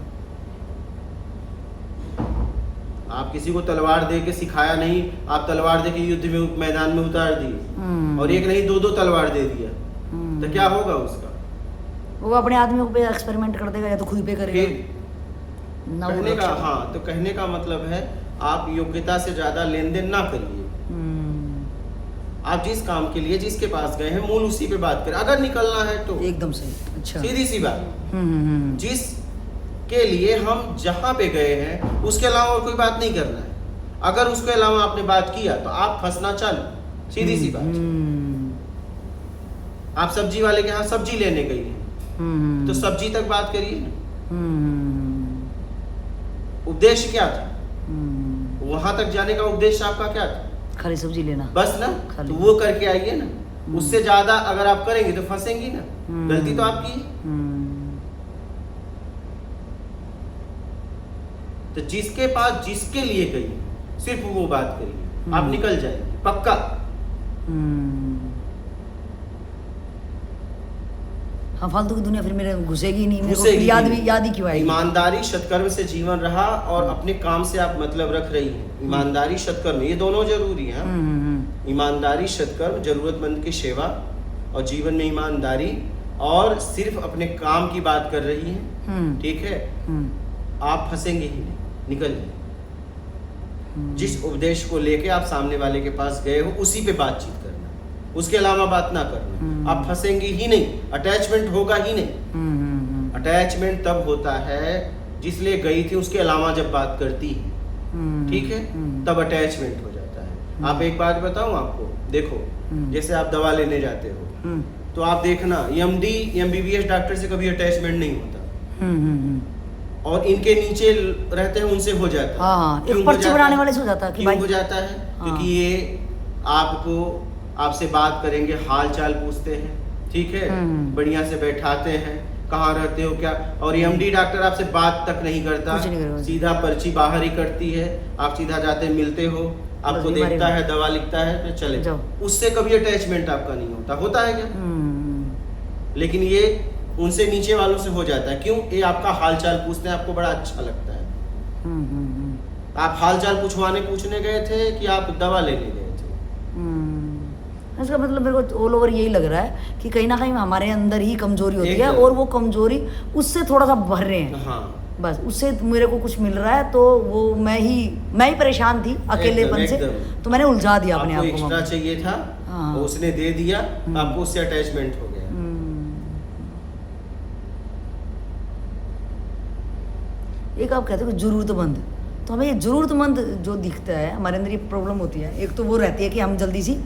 आप किसी को तलवार दे के सिखाया नहीं, आप तलवार दे के युद्ध में, मैदान में उतार दिए, और एक नहीं 2 तलवार दे दिया, तो क्या होगा उसका? वो अपने आदमियों पे एक्सपेरिमेंट कर देगा या तो खुद पे करेगा। कहने का, हाँ, तो कहने का मतलब है आप योग्यता से ज्यादा लेन देन ना करिए। आप जिस काम के लिए जिसके पास गए हैं मूल उसी पे बात करें। अगर निकलना है तो एकदम सही। अच्छा, सीधी सी बात, जिस के लिए हम जहाँ पे गए हैं उसके अलावा और कोई बात नहीं करना है। अगर उसके अलावा आपने बात किया तो आप फंसना चालू, सीधी सी बात। आप सब्जी वाले के यहाँ सब्जी लेने गई हैं, तो सब्जी तक बात करिए ना। उद्देश्य क्या था वहां तक जाने का? उद्देश्य आपका क्या था? खाली सब्जी लेना, बस ना। तो वो करके आइए ना। उससे ज्यादा अगर आप करेंगे तो फंसेंगी ना। गलती तो आपकी है। तो जिसके पास जिसके लिए गई सिर्फ वो बात करिए, आप निकल जाएंगे पक्का। हाँ, फालतू की दुनिया फिर मेरे घुसेगी नहीं, मेरे को फिर याद ही क्यों आएगी। ईमानदारी सत्कर्म से जीवन रहा और अपने काम से आप मतलब रख रही हैं। ईमानदारी सत्कर्म ये दोनों जरूरी है। ईमानदारी सत्कर्म, जरूरतमंद की सेवा और जीवन में ईमानदारी, और सिर्फ अपने काम की बात कर रही हैं, ठीक है। आप फंसेंगे ही नहीं, निकल जाए। जिस उपदेश को लेके आप सामने वाले के पास गए हो उसी पे बातचीत करना, उसके अलावा बात ना करना। आप फंसेंगे ही नहीं, अटैचमेंट होगा ही नहीं। अटैचमेंट तब होता है जिसलिए गई थी उसके अलावा जब बात करती है, ठीक है, तब अटैचमेंट हो जाता है। आप एक बात बताऊं आपको, देखो जैसे आप दवा लेने जाते हो तो आप देखना एमडी एमबीबीएस डॉक्टर से कभी अटैचमेंट नहीं होता, और इनके नीचे रहते हैं उनसे हो जाता है। हाँ, एक पर्ची बनाने वाले से हो जाता है कि क्यों भाई हो जाता है? क्योंकि ये आपसे बात करेंगे, हाल चाल पूछते हैं, ठीक है, बढ़िया से बैठाते हैं, कहाँ रहते हो क्या। और एमडी डॉक्टर आपसे बात तक नहीं करता, सीधा पर्ची बाहर ही करती है। आप सीधा जाते मिलते हो, आपको देखता है, दवा लिखता है, तो चले जाओ। उससे कभी अटैचमेंट आपका नहीं होता। होता है क्या? लेकिन ये उनसे नीचे वालों से हो जाता है। क्यों? ये आपका हालचाल पूछते हैं, आपको बड़ा अच्छा लगता है। आप हालचाल पूछने गए थे कि आप दवा लेने गए थे? इसका मतलब मेरे को ऑल ओवर यही लग रहा है कि कहीं ना कहीं हमारे अंदर ही कमजोरी होती है, और वो कमजोरी उससे थोड़ा सा भर रहे हैं। हाँ, बस उससे मेरे को कुछ मिल रहा है, तो वो मैं ही परेशान थी अकेलेपन से, तो मैंने उलझा दिया अपने आप को। एक्स्ट्रा चाहिए था, तो उसने दे दिया, आपको उससे अटैचमेंट हो गया। एक आप कहते हो कि जरूरतमंद, तो हमें ये जरूरतमंद जो दिखता है हमारे अंदर, ये प्रॉब्लम होती है। एक तो वो रहती है कि हम जल्दी सी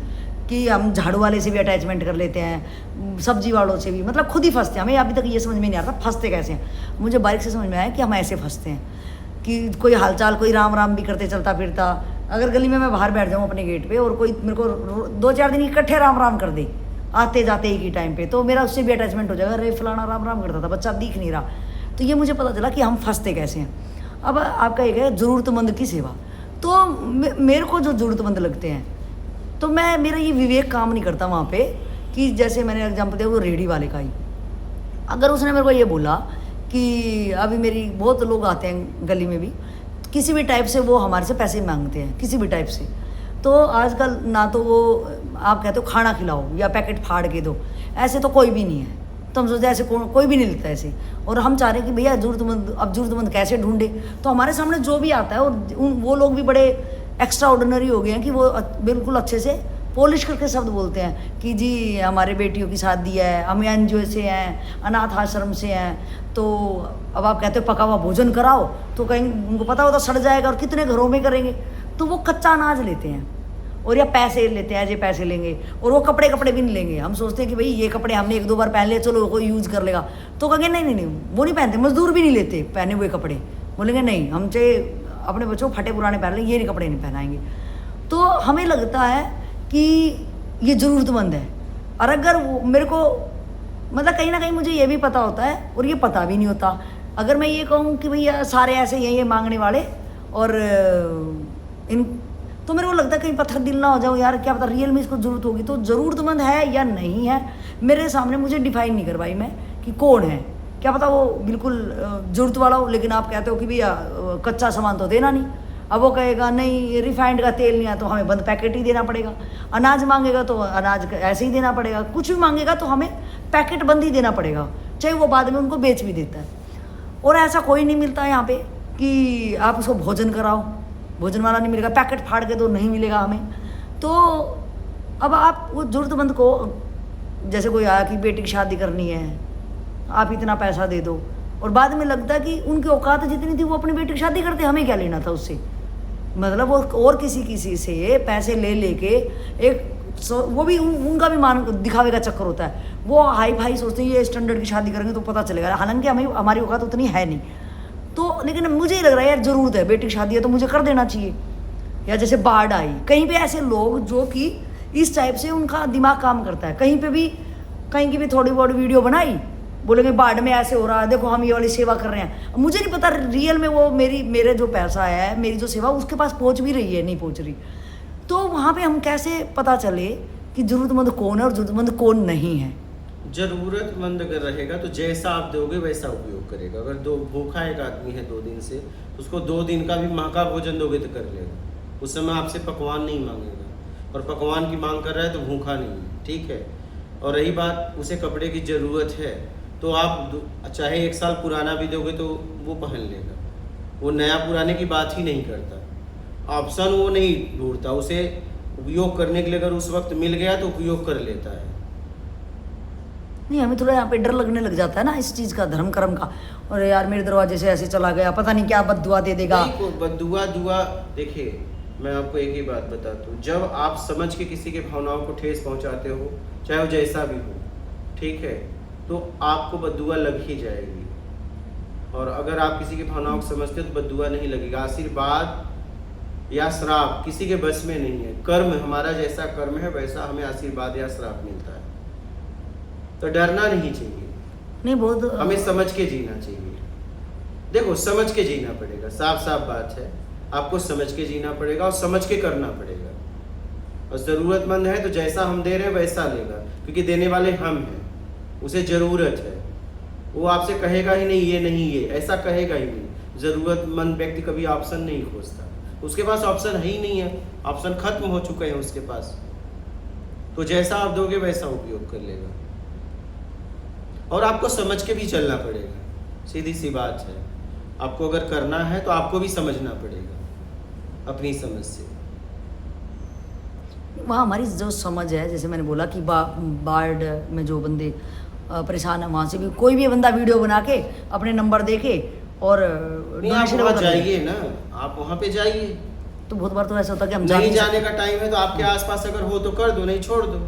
कि हम झाड़ू वाले से भी अटैचमेंट कर लेते हैं, सब्जी वालों से भी, मतलब खुद ही फंसते हैं। हमें अभी तक ये समझ में नहीं आता फंसते कैसे हैं। मुझे बारीक से समझ में आया कि हम ऐसे फंसते हैं कि कोई हालचाल, कोई राम राम भी करते चलता फिरता, अगर गली में मैं बाहर बैठ जाऊँ अपने गेट पे और कोई मेरे को 2-4 दिन इकट्ठे राम राम कर दे आते जाते ही की टाइम पे, तो मेरा उससे भी अटैचमेंट हो जाएगा। अरे फलाना राम राम करता था, बच्चा दिख नहीं रहा। तो ये मुझे पता चला कि हम फंसते कैसे हैं। अब आपका एक है ज़रूरतमंद की सेवा, तो मेरे को जो ज़रूरतमंद लगते हैं, तो मेरा ये विवेक काम नहीं करता वहाँ पे कि जैसे मैंने एग्जाम्पल दिया वो रेडी वाले का ही, अगर उसने मेरे को ये बोला कि अभी मेरी बहुत लोग आते हैं गली में भी, किसी भी टाइप से वो हमारे से पैसे मांगते हैं, किसी भी टाइप से। तो आजकल ना तो वो आप कहते हो खाना खिलाओ या पैकेट फाड़ के दो, ऐसे तो कोई भी नहीं है। तो हम सोचते हैं ऐसे कोई भी नहीं लेता ऐसे, और हम चाह रहे हैं कि भैया ज़रूरतमंद कैसे ढूंढे। तो हमारे सामने जो भी आता है, और वो लोग भी बड़े एक्स्ट्रा ऑर्डिनरी हो गए हैं कि वो बिल्कुल अच्छे से पॉलिश करके शब्द बोलते हैं कि जी हमारे बेटियों की शादी है, हम NGO से हैं, अनाथ आश्रम से हैं, तो अब आप कहते हो पका हुआ भोजन कराओ, तो कहीं उनको पता होता सड़ जाएगा और कितने घरों में करेंगे, तो वो कच्चा अनाज लेते हैं और या पैसे लेते हैं, ये पैसे लेंगे, और वो कपड़े भी नहीं लेंगे। हम सोचते हैं कि भाई ये कपड़े हमने 1-2 बार पहन लिए, चलो कोई यूज़ कर लेगा, तो कहेंगे नहीं वो नहीं पहनते, मजदूर भी नहीं लेते पहने हुए कपड़े, बोलेंगे नहीं हम चाहे अपने बच्चों को फटे पुराने पहन लें, ये नहीं कपड़े नहीं पहनाएंगे। तो हमें लगता है कि ये ज़रूरतमंद है, और अगर वो मेरे को मतलब कहीं ना कहीं मुझे ये भी पता होता है और ये पता भी नहीं होता। अगर मैं ये कहूँ कि भैया सारे ऐसे ही हैं ये मांगने वाले, और तो मेरे को लगता है कहीं पत्थर दिल ना हो जाओ, यार क्या पता रियल में इसको ज़रूरत होगी। तो ज़रूरतमंद है या नहीं है मेरे सामने, मुझे डिफाइन नहीं करवाई मैं कि कौन है, क्या पता वो बिल्कुल ज़रूरत वाला हो, लेकिन आप कहते हो कि भैया कच्चा सामान तो देना नहीं। अब वो कहेगा नहीं रिफाइंड का तेल नहीं है तो हमें बंद पैकेट ही देना पड़ेगा, अनाज मांगेगा तो अनाज ऐसे ही देना पड़ेगा, कुछ भी मांगेगा तो हमें पैकेट बंद ही देना पड़ेगा, चाहे वो बाद में उनको बेच भी देता है। और ऐसा कोई नहीं मिलता यहाँ पे कि आप उसको भोजन कराओ, भोजन वाला नहीं मिलेगा, पैकेट फाड़ के तो नहीं मिलेगा हमें। तो अब आप वो ज़रूरतमंद को, जैसे कोई आया कि बेटी की शादी करनी है, आप इतना पैसा दे दो, और बाद में लगता है कि उनकी औकात जितनी थी वो अपनी बेटी की शादी करते, हमें क्या लेना था उससे। मतलब वो और किसी से पैसे ले लेके एक वो भी उनका भी मान दिखावे का चक्कर होता है। वो हाई फाई सोचते हैं ये स्टैंडर्ड की शादी करेंगे तो पता चलेगा, हालांकि हमारी औकात उतनी है नहीं। तो लेकिन मुझे ही लग रहा है यार ज़रूरत है, बेटी की शादी है तो मुझे कर देना चाहिए। या जैसे बाढ़ आई, कहीं पे ऐसे लोग जो कि इस टाइप से उनका दिमाग काम करता है, कहीं पे भी कहीं की भी थोड़ी बहुत वीडियो बनाई, बोलेंगे बाढ़ में ऐसे हो रहा है, देखो हम ये वाली सेवा कर रहे हैं। मुझे नहीं पता रियल में वो मेरे जो पैसा है, मेरी जो सेवा उसके पास पहुंच भी रही है नहीं पहुंच रही। तो वहाँ पे हम कैसे पता चले कि ज़रूरतमंद कौन है और ज़रूरतमंद कौन नहीं है? ज़रूरतमंद अगर रहेगा तो जैसा आप दोगे वैसा उपयोग करेगा। अगर भूखा एक आदमी है 2 दिन से, तो उसको 2 दिन का भी महंगा भोजन दोगे तो कर लेगा। उस समय आपसे पकवान नहीं मांगेगा, और पकवान की मांग कर रहा है तो भूखा नहीं है, ठीक है। और रही बात उसे कपड़े की ज़रूरत है, तो आप चाहे 1 साल पुराना भी दोगे तो वो पहन लेगा। वो नया पुराने की बात ही नहीं करता, ऑप्शन वो नहीं ढूंढता। उसे उपयोग करने के लिए अगर उस वक्त मिल गया तो उपयोग कर लेता है। नहीं, हमें थोड़ा यहाँ पे डर लगने लग जाता है ना इस चीज़ का, धर्म कर्म का। और यार मेरे दरवाजे से ऐसे चला गया, पता नहीं क्या बद्दुआ दे देगा। बद्दुआ देखिए, मैं आपको एक ही बात बताता हूँ, जब आप समझ के किसी के भावनाओं को ठेस पहुँचाते हो, चाहे वो जैसा भी हो, ठीक है, तो आपको बद्दुआ लग ही जाएगी। और अगर आप किसी की भावनाओं को समझते हो तो बद्दुआ नहीं लगेगा। आशीर्वाद या श्राप किसी के बस में नहीं है। कर्म, हमारा जैसा कर्म है वैसा हमें आशीर्वाद या श्राप मिलता है। तो डरना नहीं चाहिए, नहीं बहुत हमें समझ के जीना चाहिए। देखो, समझ के जीना पड़ेगा, साफ साफ बात है। आपको समझ के जीना पड़ेगा और समझ के करना पड़ेगा। और ज़रूरतमंद है तो जैसा हम दे रहे हैं वैसा लेगा, क्योंकि देने वाले हम हैं, उसे ज़रूरत है। वो आपसे कहेगा ही नहीं ये नहीं, ये ऐसा कहेगा ही नहीं। ज़रूरतमंद व्यक्ति कभी ऑप्शन नहीं खोजता, उसके पास ऑप्शन है ही नहीं है, ऑप्शन खत्म हो चुके हैं उसके पास। तो जैसा आप दोगे वैसा उपयोग कर लेगा। और आपको समझ के भी चलना पड़ेगा, सीधी सी बात है। आपको अगर करना है तो आपको भी समझना पड़ेगा अपनी समझ से। वहाँ हमारी जो समझ है, जैसे मैंने बोला कि बाढ़ में जो बंदे परेशान है, वहाँ से भी कोई भी बंदा वीडियो बना के अपने नंबर दे के और आप वहाँ जाइए ना, आप वहाँ पे जाइए। तो बहुत बार तो ऐसा होता है कि हम नहीं जाने का टाइम है तो आपके आसपास अगर हो तो कर दो, नहीं छोड़ दो।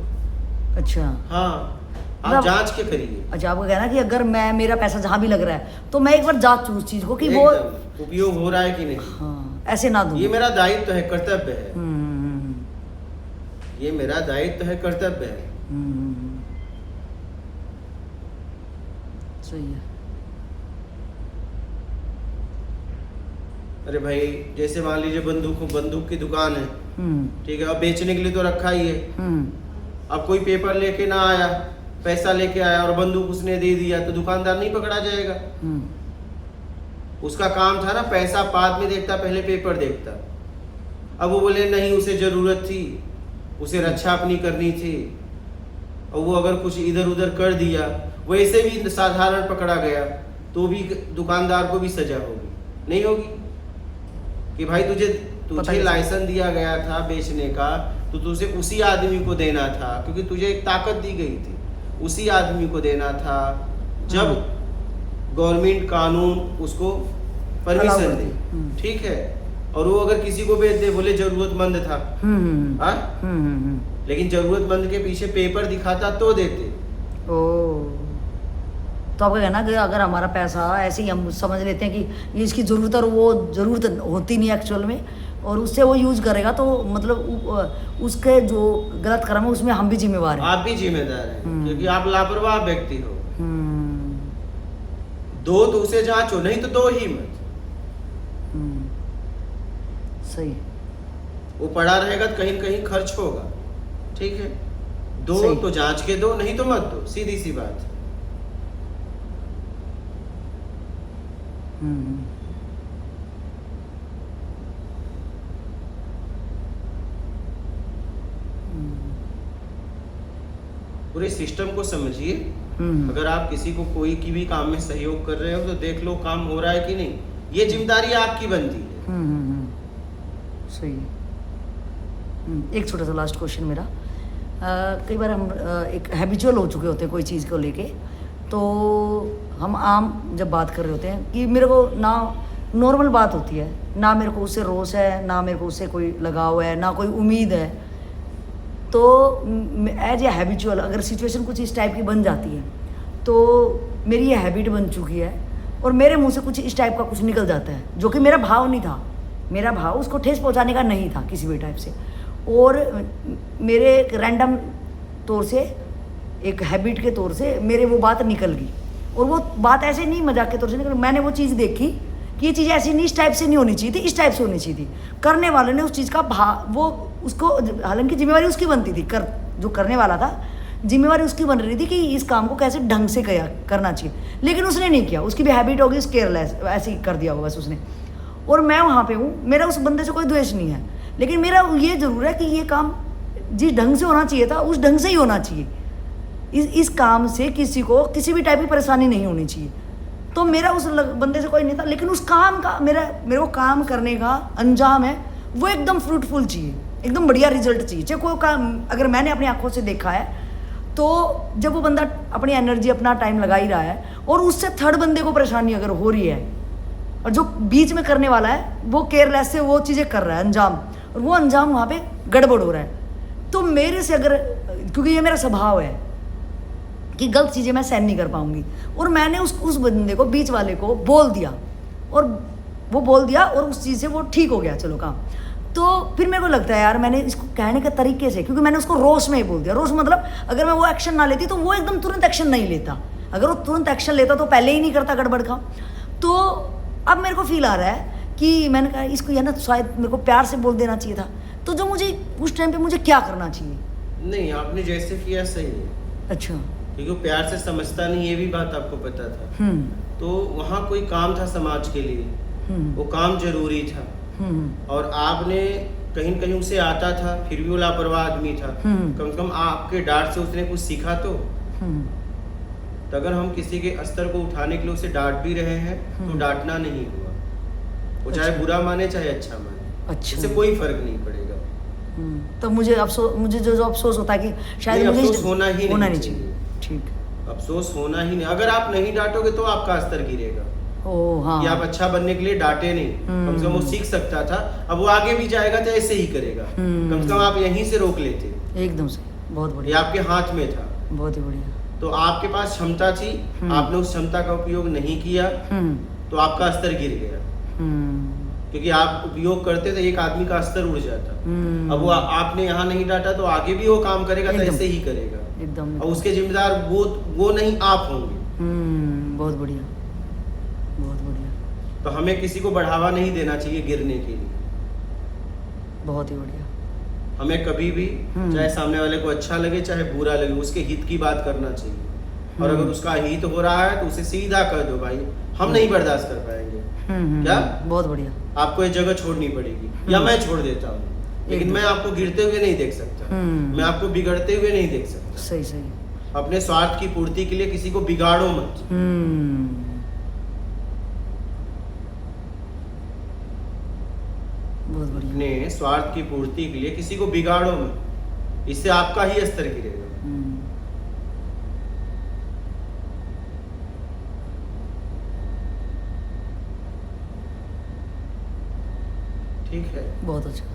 अच्छा, हाँ, आप जांच के करिए। अच्छा, आपका कहना कि अगर मेरा पैसा जहाँ भी लग रहा है तो मैं एक बार जांचूं उस चीज़ को कि वो उपयोग हो रहा है कि नहीं। हाँ, ऐसे ना दूं। ये मेरा दायित्व है, कर्तव्य है। ये मेरा दायित्व है, कर्तव्य है। सही है। अरे भाई, जैसे मान लीजिए बंदूक की दुकान है, ठीक है, अब बेचने के लिए तो रखा ही है। अब कोई पेपर लेके ना आया, पैसा लेके आया और बंदूक उसने दे दिया, तो दुकानदार नहीं पकड़ा जाएगा। उसका काम था ना, पैसा बाद में देखता, पहले पेपर देखता। अब वो बोले नहीं, उसे जरूरत थी, उसे रक्षा अपनी करनी थी, और वो अगर कुछ इधर उधर कर दिया, वैसे भी साधारण पकड़ा गया, तो भी दुकानदार को भी सजा होगी, नहीं होगी? कि भाई तुझे लाइसेंस दिया गया था बेचने का, तो तुझे उसी आदमी को देना था, क्योंकि तुझे एक ताकत दी गई थी, उसी आदमी को देना था जब गवर्नमेंट कानून उसको परमिशन दे, ठीक है। और वो अगर किसी को बेच दे, बोले जरूरतमंद था, लेकिन जरूरतमंद के पीछे पेपर दिखाता तो देते। तो आपका कहना कि अगर हमारा पैसा ऐसे ही हम समझ लेते हैं कि ये इसकी ज़रूरत है और वो ज़रूरत होती नहीं एक्चुअल में, और उससे वो यूज़ करेगा, तो मतलब उसके जो गलत कर्म है उसमें हम भी जिम्मेवार हैं। आप भी जिम्मेदार हैं, क्योंकि आप लापरवाह व्यक्ति हो। दो तो उसे जांचो, नहीं तो दो ही मत। सही। वो पड़ा रहेगा तो कहीं कहीं खर्च होगा, ठीक है। दो तो जांच के दो, नहीं तो मत दो, सीधी सी बात है। पूरे सिस्टम को समझिए। अगर आप किसी को कोई की भी काम में सहयोग कर रहे हो तो देख लो काम हो रहा है कि नहीं। ये जिम्मेदारी आपकी बनती है। सही। एक छोटा सा लास्ट क्वेश्चन मेरा। कई बार हम एक हैबिचुअल हो चुके होते हैं कोई चीज़ को लेके, तो हम आम जब बात कर रहे होते हैं कि मेरे को ना नॉर्मल बात होती है, ना मेरे को उससे रोष है, ना मेरे को उससे कोई लगाव है, ना कोई उम्मीद है। तो एज ए हैबिचुअल अगर सिचुएशन कुछ इस टाइप की बन जाती है तो मेरी ये हैबिट बन चुकी है और मेरे मुंह से कुछ इस टाइप का कुछ निकल जाता है, जो कि मेरा भाव नहीं था। मेरा भाव उसको ठेस पहुंचाने का नहीं था किसी भी टाइप से, और मेरे एक रैंडम तौर से, एक हैबिट के तौर से मेरे वो बात निकल गई। और वो बात ऐसे नहीं मजाक के तौर से निकल, मैंने वो चीज़ देखी कि ये चीज़ ऐसी नहीं, इस टाइप से नहीं होनी चाहिए थी, इस टाइप से होनी चाहिए थी। करने वाले ने उस चीज़ का वो उसको, हालांकि जिम्मेवारी उसकी बनती थी, जो करने वाला था जिम्मेवारी उसकी बन रही थी कि इस काम को कैसे ढंग से करना चाहिए, लेकिन उसने नहीं किया। उसकी भी हैबिट होगी केयरलेस, ऐसे ही कर दिया होगा बस उसने। और मैं वहाँ पे हूँ, मेरा उस बंदे से कोई द्वेष नहीं है, लेकिन मेरा ये ज़रूर है कि ये काम जिस ढंग से होना चाहिए था उस ढंग से ही होना चाहिए। इस काम से किसी को किसी भी टाइप की परेशानी नहीं होनी चाहिए। तो मेरा उस बंदे से कोई नहीं था, लेकिन उस काम का मेरे को काम करने का अंजाम है वो एकदम फ्रूटफुल चाहिए, एकदम बढ़िया रिजल्ट चाहिए। चाहे कोई काम अगर मैंने अपनी आंखों से देखा है तो जब वो बंदा अपनी एनर्जी अपना टाइम लगा ही रहा है और उससे थर्ड बंदे को परेशानी अगर हो रही है और जो बीच में करने वाला है वो केयरलेस से वो चीज़ें कर रहा है अंजाम, और वो अंजाम वहाँ पे गड़बड़ हो रहा है, तो मेरे से अगर, क्योंकि ये मेरा स्वभाव है कि गलत चीज़ें मैं सहन नहीं कर पाऊंगी, और मैंने उस बंदे को, बीच वाले को बोल दिया, और वो बोल दिया और उस चीज़ से वो ठीक हो गया, चलो काम। तो फिर मेरे को लगता है यार मैंने इसको कहने के तरीके से, क्योंकि मैंने उसको रोष में ही बोल दिया। रोष मतलब अगर मैं वो एक्शन ना लेती तो वो एकदम तुरंत एक्शन नहीं लेता, अगर वो तुरंत एक्शन लेता तो पहले ही नहीं करता गड़बड़ का। तो अब मेरे को फील आ रहा है कि मैंने कहा इसको या ना शायद मेरे को प्यार से बोल देना चाहिए था। तो जो मुझे उस टाइम पे मुझे क्या करना चाहिए? नहीं, आपने जैसे किया सही है। अच्छा, क्योंकि वो प्यार से समझता नहीं, ये भी बात आपको पता था। तो वहाँ कोई काम था समाज के लिए, वो काम जरूरी था, और आपने कहीं न कहीं उसे आता था, फिर भी वो लापरवाह आदमी था। कम से कम आपके डांट से उसने कुछ सीखा तो अगर हम किसी के स्तर को उठाने के लिए उसे डांट भी रहे हैं तो डांटना नहीं हुआ, वो चाहे बुरा माने चाहे अच्छा माने, इससे कोई फर्क नहीं पड़ेगा। तो मुझे जो अफसोस होता है कि शायद मुझे अफसोस होना ही नहीं चाहिए। ठीक, अफसोस होना ही नहीं। अगर आप नहीं डांटोगे तो आपका स्तर गिरेगा। हाँ। कि आप अच्छा बनने के लिए डांटे नहीं, कम से कम वो सीख सकता था, अब वो आगे भी जाएगा तो ऐसे ही करेगा। कम से कम आप यहीं से रोक लेते। एकदम से, बहुत बढ़िया। ये आपके हाथ में था, बहुत ही बढ़िया। तो आपके पास क्षमता थी, आपने उस क्षमता का उपयोग नहीं किया, तो आपका स्तर गिर गया। क्योंकि आप उपयोग करते तो एक आदमी का स्तर उड़ जाता। अब वो आपने यहाँ नहीं डांटा तो आगे भी वो काम करेगा तो ऐसे ही करेगा एकदम। और उसके जिम्मेदार वो नहीं, आप होंगे। बहुत बढ़िया, बहुत बढ़िया। तो हमें किसी को बढ़ावा नहीं देना चाहिए गिरने के लिए। बहुत ही बढ़िया। हमें कभी भी चाहे सामने वाले को अच्छा लगे चाहे बुरा लगे, उसके हित की बात करना चाहिए। और अगर उसका हित हो रहा है तो उसे सीधा कर दो, भाई हम नहीं बर्दाश्त कर पाएंगे। क्या? बहुत बढ़िया। आपको ये जगह छोड़नी पड़ेगी, या मैं छोड़ देता हूँ, लेकिन मैं आपको गिरते हुए नहीं देख सकता, मैं आपको बिगड़ते हुए नहीं देख सकता। सही सही। अपने स्वार्थ की पूर्ति के लिए किसी को बिगाड़ो मत। बहुत बढ़िया। अपने स्वार्थ की पूर्ति के लिए किसी को बिगाड़ो मत, इससे आपका ही स्तर गिरेगा। ठीक है, बहुत अच्छा।